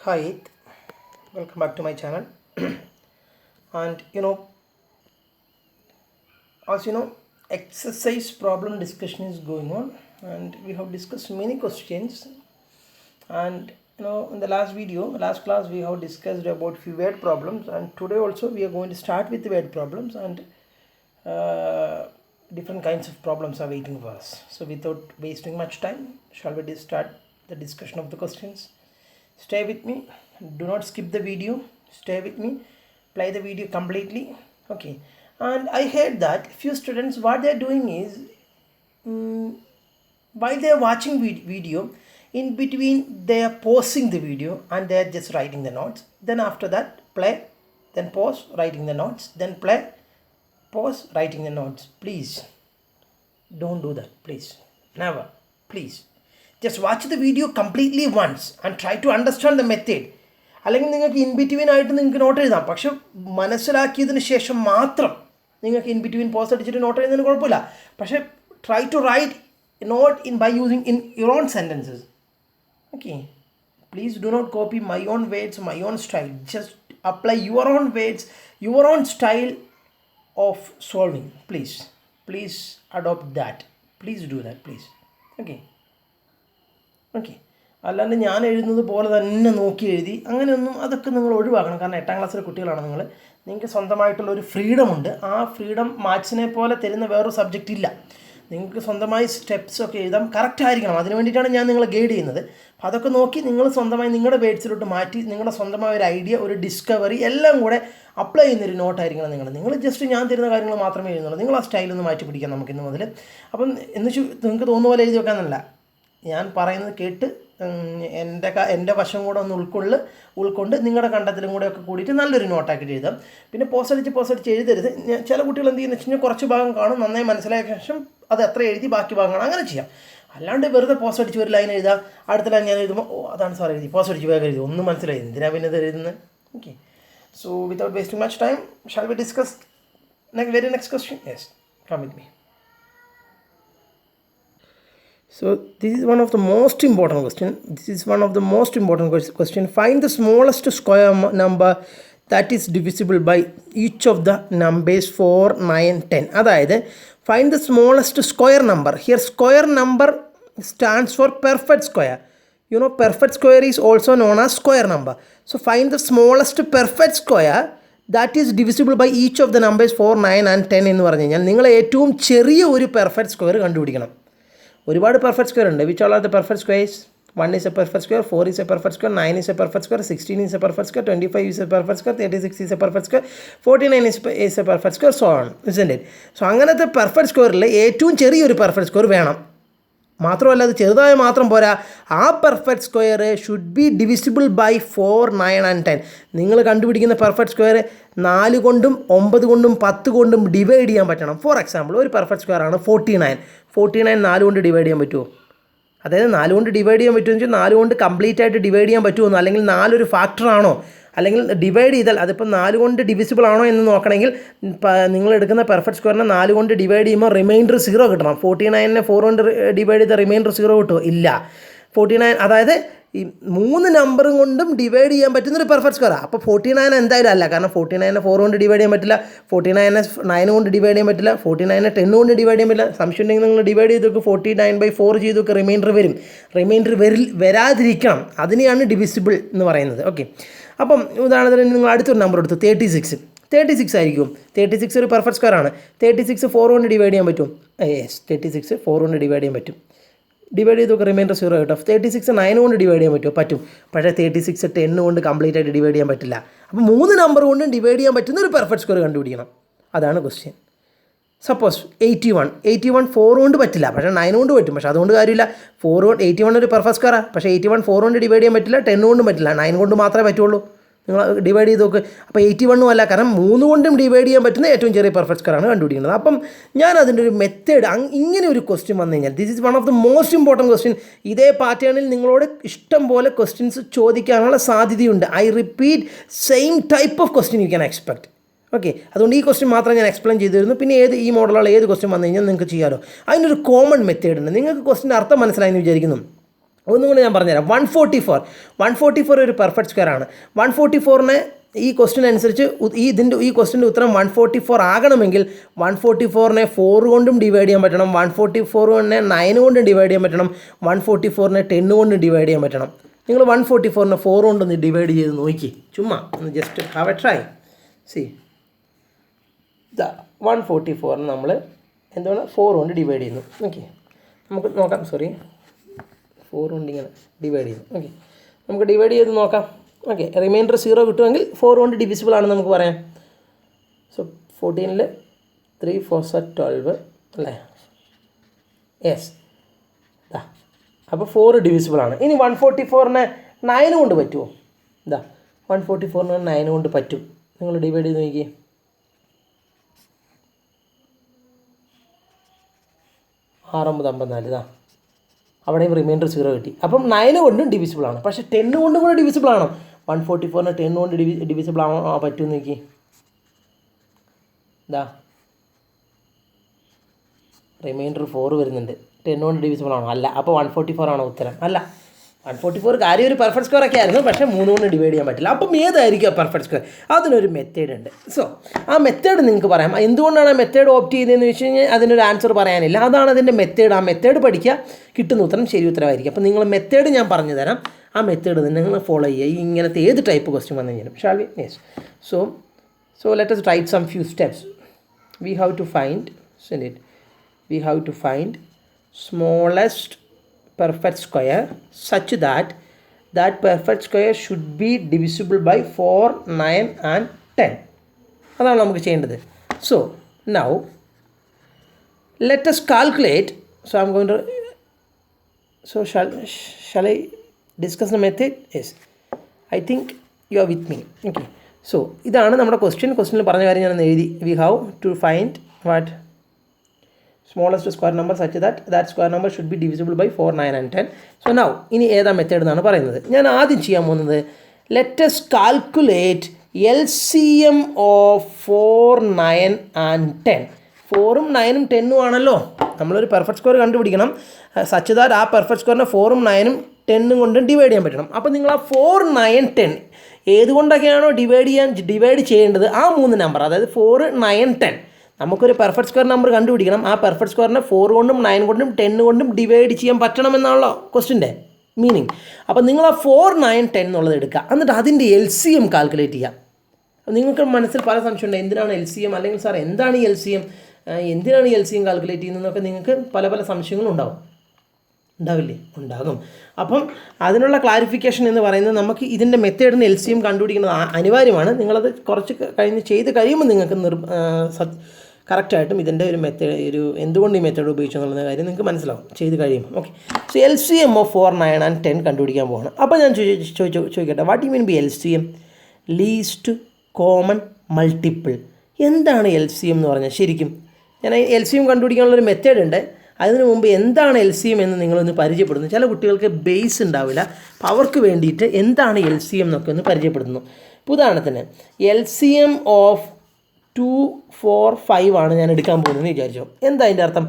Hi, welcome back to my channel. And as exercise problem discussion is going on, and we have discussed many questions. And in the last class, we have discussed about few word problems, and today also we are going to start with the word problems, and different kinds of problems are waiting for us. So, without wasting much time, shall we start the discussion of the questions? Stay with me, do not skip the video, stay with me, play the video completely. Okay, and I heard that few students, what they are doing is, while they are watching video, in between they are pausing the video and they are just writing the notes. Then after that, play, then pause, writing the notes, then play, pause, writing the notes. Please don't do that, please, never, please. Just watch the video completely once and try to understand the method. അല്ലെങ്കിൽ നിങ്ങൾക്ക് in between ആയിട്ട് നിങ്ങൾക്ക് not എഴുതാം, പക്ഷെ മനസ്സിലാക്കിയതിന് ശേഷം മാത്രം നിങ്ങൾക്ക് in between pause അടിച്ചിട്ട് നോട്ട് എഴുതുന്നതിന് കുഴപ്പമില്ല. പക്ഷേ try to write note in by using in your own sentences. Okay, please do not copy my own words, my own style. Just apply your own words, your own style of solving. Please adopt that. Please do that, please. Okay, അല്ലാണ്ട് ഞാൻ എഴുതുന്നത് പോലെ തന്നെ നോക്കി എഴുതി അങ്ങനെയൊന്നും, അതൊക്കെ നിങ്ങൾ ഒഴിവാക്കണം. കാരണം 8ാം ക്ലാസ്സിലെ കുട്ടികളാണ് നിങ്ങൾക്ക് സ്വന്തമായിട്ടുള്ള ഒരു ഫ്രീഡം ഉണ്ട്. ആ ഫ്രീഡം മാത്സിനെ പോലെ തരുന്ന വേറൊരു സബ്ജക്റ്റ് ഇല്ല. നിങ്ങൾക്ക് സ്വന്തമായി സ്റ്റെപ്സ് ഒക്കെ എഴുതാം, കറക്റ്റ് ആയിരിക്കണം. അതിന് വേണ്ടിയിട്ടാണ് ഞാൻ നിങ്ങളെ ഗൈഡ് ചെയ്യുന്നത്. അപ്പോൾ അതൊക്കെ നോക്കി നിങ്ങൾ സ്വന്തമായി നിങ്ങളുടെ വേർഡ്സിലോട്ട് മാറ്റി നിങ്ങളുടെ സ്വന്തമായ ഒരു ഐഡിയ, ഒരു ഡിസ്കവറി എല്ലാം കൂടെ അപ്ലൈ ചെയ്യുന്നൊരു നോട്ടായിരിക്കണം നിങ്ങൾ ജസ്റ്റ് ഞാൻ തരുന്ന കാര്യങ്ങൾ മാത്രമേ എഴുതുന്നുള്ളൂ. നിങ്ങൾ ആ സ്റ്റൈലൊന്ന് മാറ്റി പിടിക്കാം നമുക്ക് ഇന്ന് മുതൽ. അപ്പം എന്നുവെച്ച് നിങ്ങൾക്ക് തോന്നുന്ന പോലെ എഴുതി വെക്കാമെന്നല്ല, ഞാൻ പറയുന്നത് കേട്ട് എൻ്റെ വശം കൂടെ ഒന്ന് ഉൾക്കൊണ്ട് നിങ്ങളുടെ കണ്ടത്തിലും കൂടെ ഒക്കെ കൂടിയിട്ട് നല്ലൊരു നോട്ടാക്കിയിട്ട് എഴുതാം. പിന്നെ പോസ്റ്റ് അടിച്ച് എഴുതരുത്. ചില കുട്ടികൾ എന്ത് ചെയ്യുന്നത് വെച്ച് കഴിഞ്ഞാൽ കുറച്ച് ഭാഗം കാണും, നന്നായി മനസ്സിലായ ശേഷം അത് എത്ര എഴുതി ബാക്കി ഭാഗമാണ്, അങ്ങനെ ചെയ്യാം. അല്ലാണ്ട് വെറുതെ പോസ്റ്റ് അടിച്ച് ഒരു ലൈൻ എഴുതാം, അടുത്ത ലൈൻ ഞാൻ എഴുതുമ്പോൾ അതാണ് സാർ എഴുതി, പോസ്റ്റ് അടിച്ച് വേഗം എഴുതി, ഒന്നും മനസ്സിലായി, എന്തിനാ പിന്നെ ഇത് എഴുതുന്നത്? Okay, so without wasting much time, shall we discuss very next question? Yes, come with me. So this is one of the most important question. Find the smallest square number that is divisible by each of the numbers 4, 9, 10. അതായത് find the smallest square number. Here square number stands for perfect square. Perfect square is also known as square number. So find the smallest perfect square that is divisible by each of the numbers 4, 9 and 10 എന്ന് പറഞ്ഞു കഴിഞ്ഞാൽ നിങ്ങൾ ഏറ്റവും ചെറിയ ഒരു perfect square കണ്ടുപിടിക്കണം. ഒരുപാട് perfect square ഉണ്ട്. Which all are the perfect squares? 1 is a perfect square, 4 is a perfect square, 9 is a perfect square, 16 is a perfect square, 25 is a perfect square, 36 is a perfect square, 49 is a perfect square, so on, isn't it? So അങ്ങനത്തെ perfect സ്ക്വയറിൽ ഏറ്റവും ചെറിയൊരു perfect square വേണം. മാത്രമല്ല അത് ചെറുതായ മാത്രം പോരാ, ആ perfect square should be divisible by 4, 9 and 10. നിങ്ങൾ കണ്ടുപിടിക്കുന്ന പെർഫെക്റ്റ് സ്ക്വയർ 4 കൊണ്ടും 9 കൊണ്ടും 10 കൊണ്ടും ഡിവൈഡ് ചെയ്യാൻ പറ്റണം. ഫോർ എക്സാമ്പിൾ ഒരു പെർഫെക്റ്റ് സ്ക്വയർ ആണ് 49. 4 കൊണ്ട് ഡിവൈഡ് ചെയ്യാൻ പറ്റുമോ? അതായത് 4 കൊണ്ട് ഡിവൈഡ് ചെയ്യാൻ പറ്റുമെന്ന് വെച്ചാൽ 4 കൊണ്ട് കംപ്ലീറ്റ് ആയിട്ട് ഡിവൈഡ് ചെയ്യാൻ പറ്റുമോ, അല്ലെങ്കിൽ 4 ഒരു ഫാക്ടറാണോ, അല്ലെങ്കിൽ ഡിവൈഡ് ചെയ്താൽ അതിപ്പോൾ 4 കൊണ്ട് ഡിവിസിബിൾ ആണോ എന്ന് നോക്കണമെങ്കിൽ നിങ്ങൾ എടുക്കുന്ന പെർഫെക്റ്റ് സ്ക്വയറിനെ 4 കൊണ്ട് ഡിവൈഡ് ചെയ്യുമ്പോൾ റിമൈൻഡർ 0 കിട്ടണം. 49നെ 4 കൊണ്ട് ഡിവൈഡ് ചെയ്താൽ റിമൈൻഡർ 0 കിട്ടുമോ? ഇല്ല. 49 അതായത് ഈ 3 നമ്പറും കൊണ്ടും ഡിവൈഡ് ചെയ്യാൻ പറ്റുന്നൊരു പെർഫെക്റ്റ് സ്ക്വയറാണ്. അപ്പോൾ 49 എന്തായാലും അല്ല, കാരണം 49നെ 4 കൊണ്ട് ഡിവൈഡ് ചെയ്യാൻ പറ്റില്ല, 49നെ 9 കൊണ്ട് ഡിവൈഡ് ചെയ്യാൻ പറ്റില്ല, 49നെ 10 കൊണ്ട് ഡിവൈഡ് ചെയ്യാൻ പറ്റില്ല. സംശയം ഉണ്ടെങ്കിൽ നിങ്ങൾ ഡിവൈഡ് ചെയ്ത് നോക്ക്, 49/4 ചെയ്ത് നോക്ക്, റിമൈൻഡർ വരാതിരിക്കണം. അതിനെയാണ് ഡിവിസിബിൾ എന്ന് പറയുന്നത്. ഓക്കെ, അപ്പം ഉദാഹരണത്തിന് നിങ്ങൾ അടുത്തൊരു നമ്പർ എടുത്തു, 36 ആയിരിക്കും. 36 ഒരു പെർഫെക്റ്റ് സ്ക്വയർ ആണ്. 36 4 കൊണ്ട് ഡിവൈഡ് ചെയ്യാൻ പറ്റും? യെസ്, 36 4 കൊണ്ട് ഡിവൈഡ് ചെയ്യാൻ പറ്റും. ഡിവൈഡ് ചെയ്ത് നോക്കുക, റിമൈൻഡർ 0 കിട്ടും. 36 9 കൊണ്ട് ഡിവൈഡ് ചെയ്യാൻ പറ്റുമോ? പറ്റും. പക്ഷേ 36 10 കൊണ്ട് കംപ്ലീറ്റ് ആയിട്ട് ഡിവൈഡ് ചെയ്യാൻ പറ്റില്ല. അപ്പോൾ 3 നമ്പർ കൊണ്ടും ഡിവൈഡ് ചെയ്യാൻ പറ്റുന്ന ഒരു പെർഫെക്റ്റ് സ്ക്വയർ കണ്ടുപിടിക്കണം. അതാണ് ക്വസ്റ്റ്യൻ. സപ്പോസ് 81 4 കൊണ്ട് പറ്റില്ല, പക്ഷേ 9 കൊണ്ട് പറ്റും. പക്ഷേ അതുകൊണ്ട് കാര്യമില്ല. 81 ഒരു പെർഫെക്റ്റ് സ്ക്വയറാണ്, പക്ഷേ 81 4 കൊണ്ട് ഡിവൈഡ് ചെയ്യാൻ പറ്റില്ല, 10 കൊണ്ടും പറ്റില്ല, 9 കൊണ്ട് മാത്രമേ പറ്റുള്ളൂ. നിങ്ങൾ ഡിവൈഡ് ചെയ്ത് നോക്ക്. അപ്പോൾ 81 അല്ല, കാരണം 3 കൊണ്ടും ഡിവൈഡ് ചെയ്യാൻ പറ്റുന്ന ഏറ്റവും ചെറിയ പെർഫെക്റ്റ് സ്ക്വയറാണ് കണ്ടുപിടിക്കുന്നത്. അപ്പം ഞാൻ അതിൻ്റെ ഒരു മെത്തേഡ്, ഇങ്ങനെ ഒരു ക്വസ്റ്റ്യൻ വന്നു കഴിഞ്ഞാൽ, this is one of the most important question. ഇതേ പാറ്റേണിൽ നിങ്ങളോട് ഇഷ്ടം പോലെ ക്വസ്റ്റ്യൻസ് ചോദിക്കാനുള്ള സാധ്യതയുണ്ട്. I repeat, same type of question you can expect. Okay, അതുകൊണ്ട് ഈ ക്വസ്റ്റ്യൻ മാത്രം ഞാൻ എക്സ്പ്ലെയിൻ ചെയ്തു തരുന്നു. പിന്നെ ഈ മോഡലുള്ള ഏത് ക്വസ്റ്റ്യൻ വന്നു കഴിഞ്ഞാൽ നിങ്ങൾക്ക് ചെയ്യാമല്ലോ. അതിനൊരു കോമൺ മെത്തേഡ് ഉണ്ട്. നിങ്ങൾക്ക് ക്വസ്റ്റ്യൻ്റെ അർത്ഥം മനസ്സിലായെന്ന് വിചാരിക്കുന്നു. ഒന്നുകൂടി ഞാൻ പറഞ്ഞുതരാം. 144 ഒരു പെർഫെക്റ്റ് സ്ക്വയർ ആണ്. 144നെ ഈ ക്വസ്റ്റ്യൻ അനുസരിച്ച് ഈ ക്വസ്റ്റ്യൻ്റെ ഉത്തരം 144 ആകണമെങ്കിൽ 144നെ 4 കൊണ്ടും ഡിവൈഡ് ചെയ്യാൻ പറ്റണം, 144നെ 9 കൊണ്ടും ഡിവൈഡ് ചെയ്യാൻ പറ്റണം, 144നെ 10 കൊണ്ടും ഡിവൈഡ് ചെയ്യാൻ പറ്റണം. നിങ്ങൾ 144നെ 4 കൊണ്ടൊന്ന് ഡിവൈഡ് ചെയ്ത് നോക്കി, ചുമ്മാ ഒന്ന് just have A try. C 144 നമ്മൾ എന്താണ് 4 കൊണ്ട് ഡിവൈഡ് ചെയ്യുന്നു. ഓക്കെ, നമുക്ക് നോക്കാം. 4 കൊണ്ട് ഇങ്ങനെ ഡിവൈഡ് ചെയ്യുന്നു. ഓക്കെ, നമുക്ക് ഡിവൈഡ് ചെയ്ത് നോക്കാം. ഓക്കെ, റിമൈൻഡർ 0 കിട്ടുമെങ്കിൽ 4 കൊണ്ട് ഡിവിസിബിൾ ആണെന്ന് നമുക്ക് പറയാം. സോ 14ൽ 3 4 12 അല്ലേ? യെസ്. അപ്പോൾ 4 ഡിവിസിബിൾ ആണ്. ഇനി 144നെ 9 കൊണ്ട് പറ്റുമോ? 144നെ 9 കൊണ്ട് പറ്റും. നിങ്ങൾ ഡിവൈഡ് ചെയ്ത് നോക്കിയേ. 6 9 54 അവിടെയും റിമൈൻഡർ 0 കിട്ടി. അപ്പം 9 കൊണ്ടും ഡിവിസിബിൾ ആണ്. പക്ഷേ 10 കൊണ്ടും കൂടെ ഡിവിസിബിൾ ആണോ? 144നെ 10 കൊണ്ട് ഡിവിസിബിൾ ആണോ? പറ്റുമെന്ന് നോക്കി. റിമൈൻഡർ 4 വരുന്നുണ്ട്. 10 കൊണ്ട് ഡിവിസിബിൾ ആണോ? അല്ല. അപ്പോൾ 144 ആണോ ഉത്തരം? അല്ല. 144 കാര്യം ഒരു പെർഫെക്റ്റ് സ്ക്വയർ ഒക്കെ ആയിരുന്നു, പക്ഷേ 3 കൊണ്ട് ഡിവൈഡ് ചെയ്യാൻ പറ്റില്ല. അപ്പം ഏതായിരിക്കും ആ പെർഫെക്റ്റ് സ്ക്വയർ? അതിനൊരു മെത്തേഡ് ഉണ്ട്. സോ ആ മെത്തേഡ് നിങ്ങൾക്ക് പറയാം. എന്തുകൊണ്ടാണ് ആ മെത്തേഡ് ഓപ്റ്റ് ചെയ്തതെന്ന് വെച്ച് കഴിഞ്ഞാൽ അതിനൊരു ആൻസർ പറയാനില്ല. അതാണ് അതിൻ്റെ മെത്തേഡ്. ആ മെത്തേഡ് പഠിക്കുക, കിട്ടുന്ന ഉത്തരം ശരി ഉത്തരമായിരിക്കും. അപ്പോൾ നിങ്ങൾ മെത്തേഡ് ഞാൻ പറഞ്ഞു തരാം. ആ മെത്തേഡ് തന്നെ നിങ്ങൾ ഫോളോ ചെയ്യുക. ഇങ്ങനത്തെ ഏത് ടൈപ്പ് ക്വസ്റ്റ്യൻ വന്നു കഴിഞ്ഞാലും. Shall we? Yes. So let us write some few steps. We have to find smallest perfect square such that perfect square should be divisible by 4, 9 and 10. അതാണ് നമുക്ക് ചെയ്യേണ്ടത്. So now let us calculate. So I'm going to, so shall I discuss the method? Yes, I think you are with me. Okay, so ഇതാണ് നമ്മുടെ ക്വസ്റ്റ്യനിൽ പറഞ്ഞ കാര്യം ഞാൻ എഴുതി. We have to find what smallest square number such that square number should be divisible by 4, 9 and 10. So now ഇനി ഏതാ method എന്നാണ് പറയുന്നത്. ഞാൻ ആദ്യം ചെയ്യാൻ പോകുന്നത് let us calculate LCM of 4, 9 and 10. 4ഉം 9ഉം 10ഉം ആണല്ലോ. നമ്മളൊരു പെർഫെക്റ്റ് സ്ക്വയർ കണ്ടുപിടിക്കണം. സച്ച് ദാറ്റ് ആ പെർഫെക്റ്റ് സ്ക്വയറിനെ 4ഉം 9ഉം 10ഉം കൊണ്ട് ഡിവൈഡ് ചെയ്യാൻ പറ്റണം. അപ്പോൾ നിങ്ങൾ ആ 4, 9, 10 ഏതുകൊണ്ടൊക്കെയാണോ ഡിവൈഡ് ചെയ്യേണ്ടത് ആ 3 നമ്പർ, അതായത് 4, 9, 10, നമുക്കൊരു പെർഫെക്റ്റ് സ്ക്വയർ നമ്പർ കണ്ടുപിടിക്കണം. ആ പെർഫെക്റ്റ് സ്ക്വയറിനെ 4 കൊണ്ടും 9 കൊണ്ടും 10 കൊണ്ടും ഡിവൈഡ് ചെയ്യാൻ പറ്റണമെന്നാണല്ലോ ക്വസ്റ്റിൻ്റെ മീനിങ്. അപ്പോൾ നിങ്ങൾ ആ 4, 9, 10 എന്നുള്ളത് എടുക്കുക. എന്നിട്ട് അതിൻ്റെ LCM കാൽക്കുലേറ്റ് ചെയ്യാം. നിങ്ങൾക്ക് മനസ്സിൽ പല സംശയമുണ്ട്. എന്തിനാണ് LCM, അല്ലെങ്കിൽ സാർ എന്താണ് ഈ LCM, എന്തിനാണ് ഈ LCM കാൽക്കുലേറ്റ് ചെയ്യുന്നതെന്നൊക്കെ നിങ്ങൾക്ക് പല സംശയങ്ങളും ഉണ്ടാവില്ലേ? ഉണ്ടാകും. അപ്പം അതിനുള്ള ക്ലാരിഫിക്കേഷൻ എന്ന് പറയുന്നത് നമുക്ക് ഇതിൻ്റെ മെത്തേഡിന് LCM കണ്ടുപിടിക്കുന്നത് അനിവാര്യമാണ്. നിങ്ങളത് കുറച്ച് ചെയ്ത് കഴിയുമ്പോൾ നിങ്ങൾക്ക് കറക്റ്റായിട്ടും ഇതിൻ്റെ ഒരു എന്തുകൊണ്ട് ഈ മെത്തേഡ് ഉപയോഗിച്ചു എന്നുള്ള കാര്യം നിങ്ങൾക്ക് മനസ്സിലാവും ചെയ്ത് കഴിയുമ്പോൾ. Okay, so LCM of 4, 9 and 10 കണ്ടുപിടിക്കാൻ പോകണം. അപ്പോൾ ഞാൻ ചോദിക്കട്ടെ, what you mean B LCM? Least common multiple. എന്താണ് LCM എന്ന് പറഞ്ഞാൽ? ശരിക്കും ഞാൻ LCM കണ്ടുപിടിക്കാനുള്ളൊരു മെത്തേഡ് ഉണ്ട്. അതിനു മുമ്പ് എന്താണ് LCM എന്ന് നിങ്ങളൊന്ന് പരിചയപ്പെടുന്നു. ചില കുട്ടികൾക്ക് ബേസ് ഉണ്ടാവില്ല, അപ്പോൾ അവർക്ക് വേണ്ടിയിട്ട് എന്താണ് LCM എന്നൊക്കെ ഒന്ന് പരിചയപ്പെടുന്നു. ഉദാഹരണത്തിന് LCM ഓഫ് 2, 4, 5 ആണ് ഞാൻ എടുക്കാൻ പോകുന്നതെന്ന് വിചാരിച്ചോ. എന്താ അതിൻ്റെ അർത്ഥം?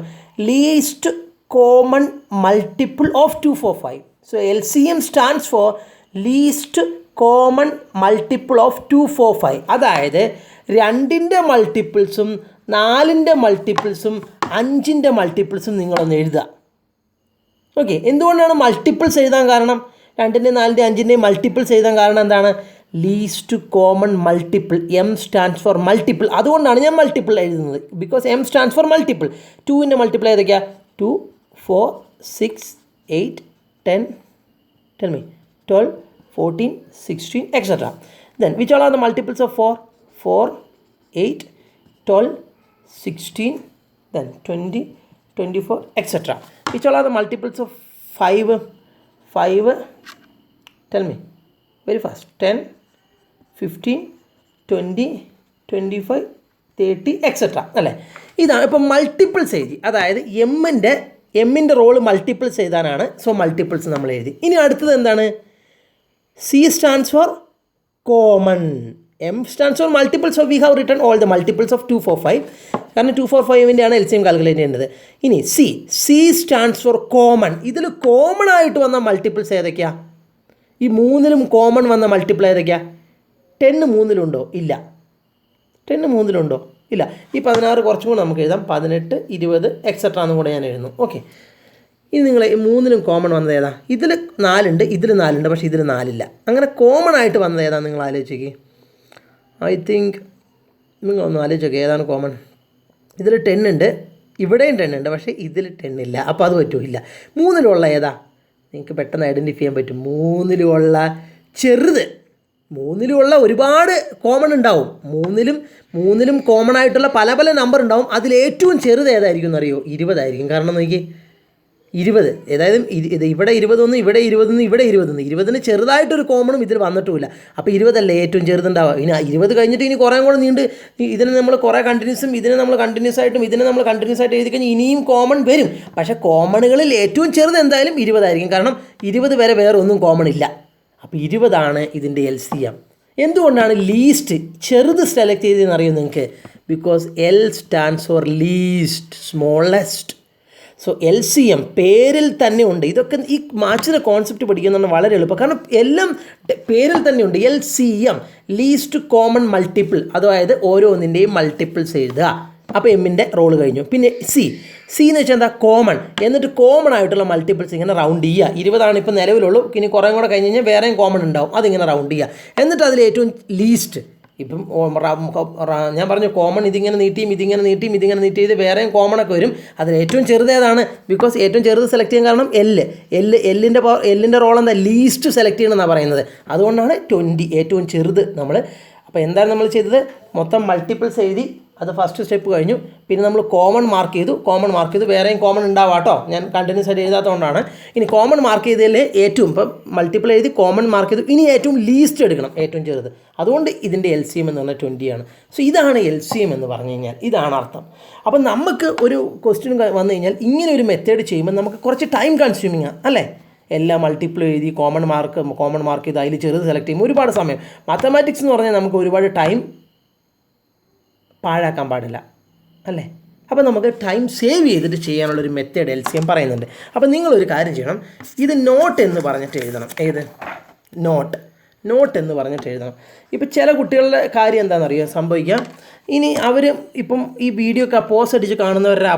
Least common multiple of 2, 4, 5. So LCM stands for least common multiple of 2, 4, 5. അതായത് 2ൻ്റെ മൾട്ടിപ്പിൾസും 4ൻ്റെ മൾട്ടിപ്പിൾസും 5ൻ്റെ മൾട്ടിപ്പിൾസും നിങ്ങളൊന്ന് എഴുതുക. ഓക്കെ, എന്തുകൊണ്ടാണ് മൾട്ടിപ്പിൾസ് എഴുതാൻ കാരണം? 2ൻ്റെ 4ൻ്റെ 5ൻ്റെ മൾട്ടിപ്പിൾസ് എഴുതാൻ കാരണം എന്താണ്? Least common multiple. M stands for multiple. അതുകൊണ്ടാണ് ഞാൻ മൾട്ടിപ്പിൾ എഴുതുന്നത്. Because M stands for multiple. 2ൻ്റെ മൾട്ടിപ്പിൾ ഏതൊക്കെയാണ്? 2, 4, 6, 8, 10, tell me, 12, 14, 16, etc. Then which all are the multiples of 4? 4, 8, 12, 16, then 20, 24, etc. Which all are the multiples of 5? 5, tell me very fast. 10, 15, 20, 25, 30, etc. അല്ലേ? ഇതാണ് ഇപ്പോൾ multiples എഴുതി. അതായത് എമ്മിൻ്റെ role multiples എഴുതാനാണ്. So multiples നമ്മൾ എഴുതി. ഇനി അടുത്തത് എന്താണ്? C stands for common. M stands for multiple, so we have written all the multiples of 245. കാരണം 245-ൻ്റെ ആണ് LCM കാൽക്കുലേറ്റ് ചെയ്യേണ്ടത്. ഇനി C സ്റ്റാൻഡ്സ് ഫോർ കോമൺ. ഇതിൽ കോമൺ ആയിട്ട് വന്ന മൾട്ടിപ്പിൾസ് ഏതൊക്കെയാണ്? ഈ മൂന്നിലും കോമൺ വന്ന മൾട്ടിപ്പിൾ ഏതൊക്കെയാണ്? 10 മൂന്നിലുണ്ടോ? ഇല്ല. 10 മൂന്നിലുണ്ടോ? ഇല്ല. ഈ 16 കുറച്ചും കൂടെ നമുക്ക് എഴുതാം. 18, 20 എക്സെട്രാ എന്നും കൂടെ ഞാൻ എഴുതുന്നു. ഓക്കെ. ഇനി നിങ്ങൾ മൂന്നിലും കോമൺ വന്നത് ഏതാ? ഇതിൽ 4 ഉണ്ട്, ഇതിൽ 4 ഉണ്ട്, പക്ഷേ ഇതിൽ 4 ഇല്ല. അങ്ങനെ കോമൺ ആയിട്ട് വന്നത് ഏതാണ് നിങ്ങൾ ആലോചിക്കുക. ഐ തിങ്ക് നിങ്ങളൊന്ന് ആലോചിച്ചോക്കെ ഏതാണ് കോമൺ. ഇതിൽ 10 ഉണ്ട്, ഇവിടെയും 10 ഉണ്ട്, പക്ഷേ ഇതിൽ 10 ഇല്ല. അപ്പോൾ അത് പറ്റില്ല. മൂന്നിലുള്ള ഏതാ നിങ്ങൾക്ക് പെട്ടെന്ന് ഐഡൻറ്റിഫൈ ചെയ്യാൻ പറ്റും. മൂന്നിലുള്ള ചെറുത്. മൂന്നിലുള്ള ഒരുപാട് കോമൺ ഉണ്ടാവും. മൂന്നിലും കോമൺ ആയിട്ടുള്ള പല പല നമ്പർ ഉണ്ടാവും. അതിലേറ്റവും ചെറുത് ഏതായിരിക്കും എന്നറിയോ? 20 ആയിരിക്കും. കാരണം നോക്കി 20, അതായത് ഇവിടെ 21, ഇവിടെ 21, ഇവിടെ 21. 20-ന് ചെറുതായിട്ടൊരു കോമണും ഇതിൽ വന്നിട്ടുമില്ല. അപ്പോൾ 20 അല്ലേ ഏറ്റവും ചെറുതുണ്ടാവുക. ഇനി 20 കഴിഞ്ഞിട്ട് ഇനി കുറേ കൂടെ നീണ്ട് ഇതിനെ നമ്മൾ കുറേ കണ്ടിന്യൂസും ഇതിനെ നമ്മൾ കണ്ടിന്യൂസ് ആയിട്ടും എഴുതി കഴിഞ്ഞാൽ ഇനിയും കോമൺ വരും. പക്ഷേ കോമണുകളിൽ ഏറ്റവും ചെറുത് എന്തായാലും 20 ആയിരിക്കും. കാരണം 20 വരെ വേറെ ഒന്നും കോമൺ ഇല്ല. അപ്പോൾ 20 ഇതിൻ്റെ LCM. എന്തുകൊണ്ടാണ് ലീസ്റ്റ് ചെറുത് സെലക്ട് ചെയ്തതെന്ന് അറിയും നിങ്ങൾക്ക്? Because L stands for least, smallest. So LCM പേരിൽ തന്നെ ഉണ്ട്. ഇതൊക്കെ ഈ മാച്ചിൻ്റെ കോൺസെപ്റ്റ് പഠിക്കുന്നതാണ് വളരെ എളുപ്പം. കാരണം എല്ലാം പേരിൽ തന്നെ ഉണ്ട്. LCM ലീസ്റ്റ് കോമൺ മൾട്ടിപ്പിൾ, അതായത് ഓരോന്നിൻ്റെയും മൾട്ടിപ്പിൾസ് എഴുതുക. അപ്പോൾ എമ്മിൻ്റെ റോള് കഴിഞ്ഞു. പിന്നെ സി എന്ന് വെച്ചാൽ എന്താ? കോമൺ. എന്നിട്ട് കോമൺ ആയിട്ടുള്ള മൾട്ടിപ്പിൾസ് ഇങ്ങനെ റൗണ്ട് ചെയ്യുക. 20 ഇപ്പോൾ നിലവിലുള്ളൂ. ഇനി കുറേ കൂടെ കഴിഞ്ഞ് കഴിഞ്ഞാൽ വേറെയും കോമൺ ഉണ്ടാവും. അതിങ്ങനെ റൗണ്ട് ചെയ്യുക. എന്നിട്ട് അതിൽ ഏറ്റവും ലീസ്റ്റ്, ഇപ്പം ഞാൻ പറഞ്ഞു കോമൺ ഇതിങ്ങനെ നീട്ടിയും ചെയ്ത് വേറെയും കോമണൊക്കെ വരും. അതിൽ ഏറ്റവും ചെറുതേതാണ്? ബിക്കോസ് ഏറ്റവും ചെറുത് സെലക്ട് ചെയ്യാൻ കാരണം എല്ലിൻ്റെ റോൾ എന്താ? ലീസ്റ്റ് സെലക്ട് ചെയ്യണമെന്നാണ് പറയുന്നത്. അതുകൊണ്ടാണ് 20 ഏറ്റവും ചെറുത് നമ്മൾ. അപ്പോൾ എന്താണ് നമ്മൾ ചെയ്തത്? മൊത്തം മൾട്ടിപ്പിൾസ് എഴുതി. അത് ഫസ്റ്റ് സ്റ്റെപ്പ് കഴിഞ്ഞു. പിന്നെ നമ്മൾ കോമൺ മാർക്ക് ചെയ്തു. വേറെയും കോമൺ ഉണ്ടാവാം കേട്ടോ, ഞാൻ കണ്ടിന്യൂസ് ആയിട്ട് എഴുതാത്തതുകൊണ്ടാണ്. ഇനി കോമൺ മാർക്ക് ചെയ്തതിൽ ഏറ്റവും ഇപ്പം മൾട്ടിപ്പിൾ എഴുതി കോമൺ മാർക്ക് ചെയ്തു. ഇനി ഏറ്റവും ലീസ്റ്റ് എടുക്കണം, ഏറ്റവും ചെറുത്. അതുകൊണ്ട് ഇതിൻ്റെ LCM എന്ന് പറഞ്ഞാൽ 20 ആണ്. സോ ഇതാണ് LCM എന്ന് പറഞ്ഞു കഴിഞ്ഞാൽ. ഇതാണ് അർത്ഥം. അപ്പം നമുക്ക് ഒരു ക്വസ്റ്റ്യൻ വന്നു കഴിഞ്ഞാൽ ഇങ്ങനെ ഒരു മെത്തേഡ് ചെയ്യുമ്പോൾ നമുക്ക് കുറച്ച് ടൈം കൺസ്യൂമിങ് ആണ് അല്ലേ? എല്ലാം മൾട്ടിപ്പിൾ എഴുതി കോമൺ മാർക്ക് ചെയ്ത് അതിൽ ചെറുത് സെലക്ട് ചെയ്യുമ്പോൾ ഒരുപാട് സമയം. മാത്തമാറ്റിക്സ് എന്ന് പറഞ്ഞാൽ നമുക്ക് ഒരുപാട് ടൈം പാഴാക്കാൻ പാടില്ല അല്ലേ? അപ്പോൾ നമുക്ക് ടൈം സേവ് ചെയ്തിട്ട് ചെയ്യാനുള്ളൊരു മെത്തേഡ് LCM പറയുന്നുണ്ട്. അപ്പോൾ നിങ്ങളൊരു കാര്യം ചെയ്യണം. ഇത് നോട്ട് എന്ന് പറഞ്ഞിട്ട് എഴുതണം. ഏത് നോട്ട് എന്ന് പറഞ്ഞിട്ട് എഴുതണം. ഇപ്പോൾ ചില കുട്ടികളുടെ കാര്യം എന്താണെന്നറിയോ സംഭവിക്കുക? ഇനി അവർ ഇപ്പം ഈ വീഡിയോ പോസ്റ്റ് അടിച്ച് കാണുന്നവരുടെ